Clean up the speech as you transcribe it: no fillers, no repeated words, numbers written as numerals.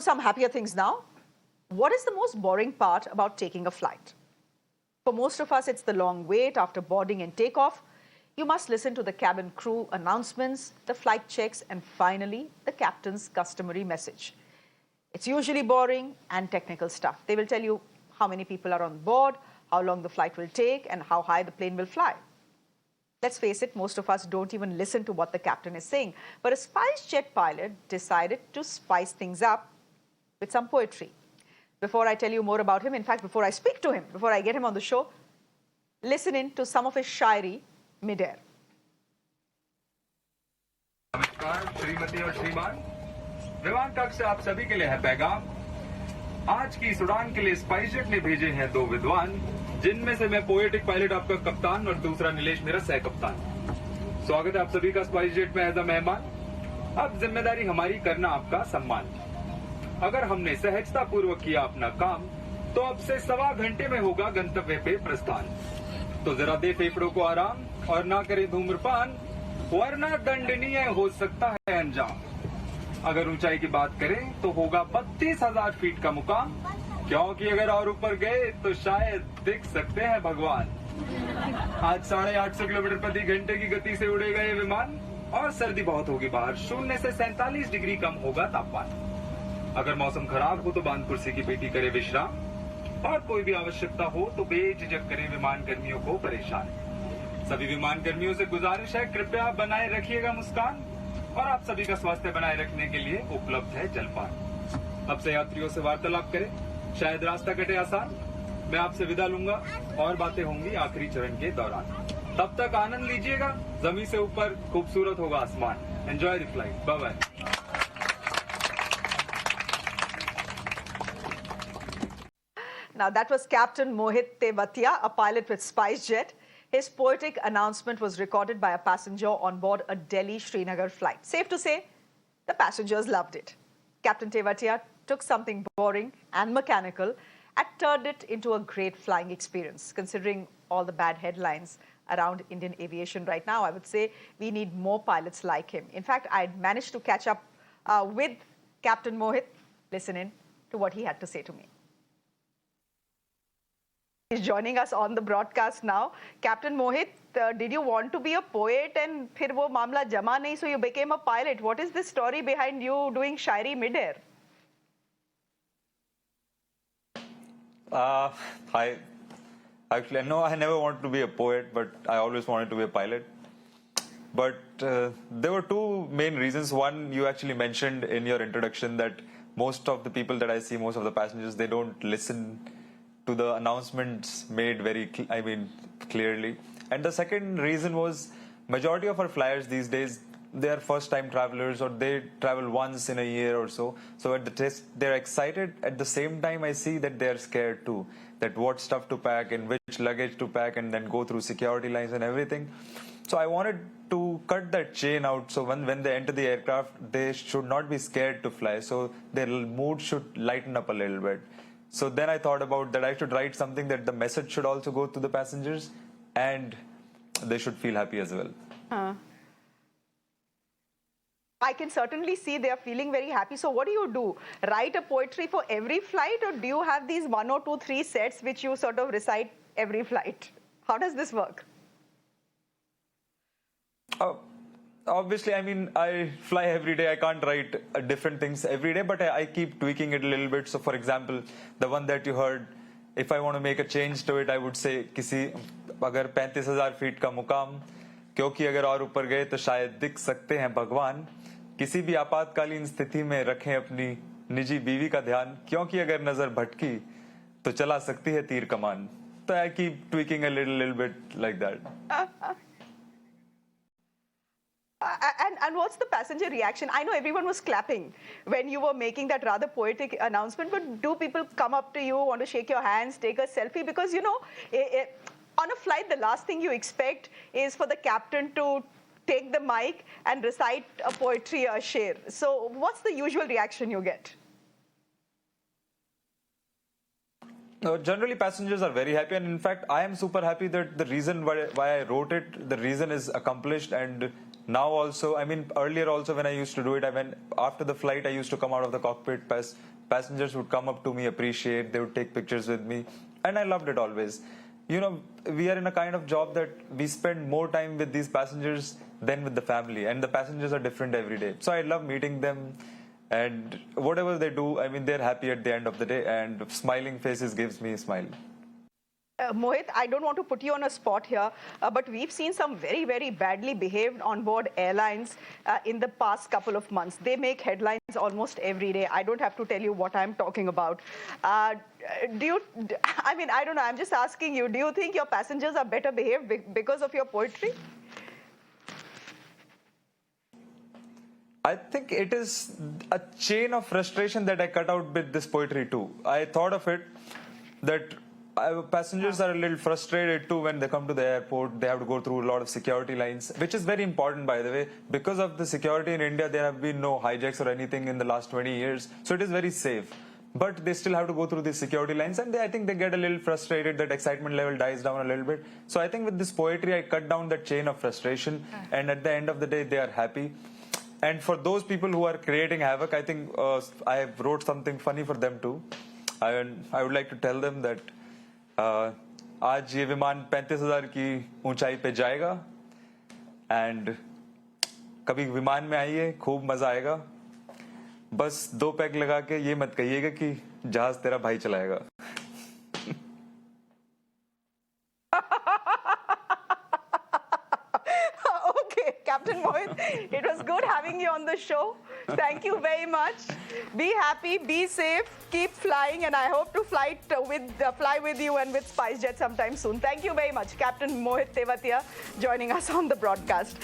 Some happier things now. What is the most boring part about taking a flight? For most of us, it's the long wait after boarding and takeoff. You must listen to the cabin crew announcements, the flight checks, and finally, the captain's customary message. It's usually boring and technical stuff. They will tell you how many people are on board, how long the flight will take, and how high the plane will fly. Let's face it, most of us don't even listen to what the captain is saying. But a SpiceJet pilot decided to spice things up with some poetry. Before I tell you more about him, in fact, before I speak to him, before I get him on the show, listen in to some of his shayari mid-air. नमस्कार श्रीमती और श्रीमान, विमान कक्ष से आप सभी के लिए है पैगाम। आज की इस उड़ान के लिए स्पाइसजेट ने भेजे हैं दो विद्वान, जिनमें से मैं पोएटिक पायलट आपका कप्तान और दूसरा नीलेश मेरा सह कप्तान। स्वागत है आप सभी का स्पाइसजेट में एज अ मेहमान। अब जिम्मेदारी हमारी करना आपका सम्मान। अगर हमने सहजता पूर्वक किया अपना काम, तो अब से 1.25 घंटे में होगा गंतव्य पे प्रस्थान। तो जरा दे फेफड़ों को आराम और ना करे धूम्रपान, वरना दंडनीय हो सकता है अंजाम। अगर ऊंचाई की बात करें तो होगा 32,000 फीट का मुकाम, क्योंकि अगर और ऊपर गए तो शायद दिख सकते हैं भगवान। आज 850 किलोमीटर प्रति घंटे की गति से उड़ेगा ये विमान और सर्दी बहुत होगी बाहर, 0 से 47 डिग्री कम होगा तापमान। अगर मौसम खराब हो तो बांध कुर्सी की पेटी करे विश्राम, और कोई भी आवश्यकता हो तो बेझिझक करें विमान कर्मियों को परेशान। सभी विमान कर्मियों से गुजारिश है, कृपया बनाए रखिएगा मुस्कान, और आप सभी का स्वास्थ्य बनाए रखने के लिए उपलब्ध है जलपान। अब से यात्रियों से वार्तालाप करें, शायद रास्ता कटे आसान। मैं आपसे विदा लूंगा और बातें होंगी आखिरी चरण के दौरान। तब तक आनंद लीजिएगा, जमीन से ऊपर खूबसूरत होगा आसमान। Enjoy the flight, bye bye. Now, that was Captain Mohit Teotia, a pilot with SpiceJet. His poetic announcement was recorded by a passenger on board a Delhi-Srinagar flight. Safe to say, the passengers loved it. Captain Teotia took something boring and mechanical and turned it into a great flying experience. Considering all the bad headlines around Indian aviation right now, I would say we need more pilots like him. In fact, I managed to catch up with Captain Mohit. Listen in to what he had to say to me. He's joining us on the broadcast now. Captain Mohit, did you want to be a poet and फिर वो मामला जमा नहीं, so you became a pilot? What is the story behind you doing shayari mid-air? Hi. Actually, no, I never wanted to be a poet, but I always wanted to be a pilot. But there were two main reasons. One, you actually mentioned in your introduction that most of the people that I see, most of the passengers, they don't listen to the announcements made very, clearly. And the second reason was majority of our flyers these days, they are first-time travelers or they travel once in a year or so. So at the test, they're excited. At the same time, I see that they're scared too, that what stuff to pack and which luggage to pack and then go through security lines and everything. So I wanted to cut that chain out. So when they enter the aircraft, they should not be scared to fly. So their mood should lighten up a little bit. So then I thought about that I should write something that the message should also go to the passengers and they should feel happy as well. I can certainly see they are feeling very happy. So what do? Write a poetry for every flight, or do you have these 1 or 2, 3 sets which you sort of recite every flight? How does this work? Obviously, I fly every day. I can't write different things every day, but I keep tweaking it a little bit. So, for example, the one that you heard, if I want to make a change to it, I would say, अगर 35,000 feet का मुकाम, क्योंकि अगर और ऊपर गए तो शायद दिख सकते हैं भगवान। किसी भी आपातकालीन स्थिति में रखें अपनी निजी बीवी का ध्यान, क्योंकि अगर नजर भटकी तो चला सकती है तीर कमान। So I keep tweaking a little bit like that. And what's the passenger reaction? I know everyone was clapping when you were making that rather poetic announcement, but do people come up to you, want to shake your hands, take a selfie? Because, you know, on a flight, the last thing you expect is for the captain to take the mic and recite a poetry or a sher. So what's the usual reaction you get? Generally, passengers are very happy, and in fact, I am super happy that the reason why I wrote it, the reason is accomplished, and now also, I mean, earlier also when I used to do it, I mean, after the flight, I used to come out of the cockpit, passengers would come up to me, appreciate, they would take pictures with me, and I loved it always. You know, we are in a kind of job that we spend more time with these passengers than with the family, and the passengers are different every day. So I love meeting them, and whatever they do, I mean, they're happy at the end of the day, and smiling faces gives me a smile. Mohit, I don't want to put you on a spot here, but we've seen some very, very badly behaved on-board airlines in the past couple of months. They make headlines almost every day. I don't have to tell you what I'm talking about. I mean, I don't know. I'm just asking you, do you think your passengers are better behaved because of your poetry? I think it is a chain of frustration that I cut out with this poetry too. I thought of it that passengers are a little frustrated too when they come to the airport. They have to go through a lot of security lines, which is very important, by the way. Because of the security in India, there have been no hijacks or anything in the last 20 years. So it is very safe. But they still have to go through these security lines, and I think they get a little frustrated. That excitement level dies down a little bit. So I think with this poetry, I cut down that chain of frustration. And at the end of the day, they are happy. And for those people who are creating havoc, I think I wrote something funny for them too. I would like to tell them that आज ये विमान 35,000 की ऊंचाई पे जाएगा and कभी विमान में आइए, खूब मजा आएगा. बस 2 पैक लगा के ये मत कहिएगा कि जहाज तेरा भाई चलाएगा. Okay, Captain Mohit, it was good having you on the show. Thank you very much. Be happy, be safe, keep flying, and I hope to fly with you and with SpiceJet sometime soon. Thank you very much, Captain Mohit Teotia, joining us on the broadcast.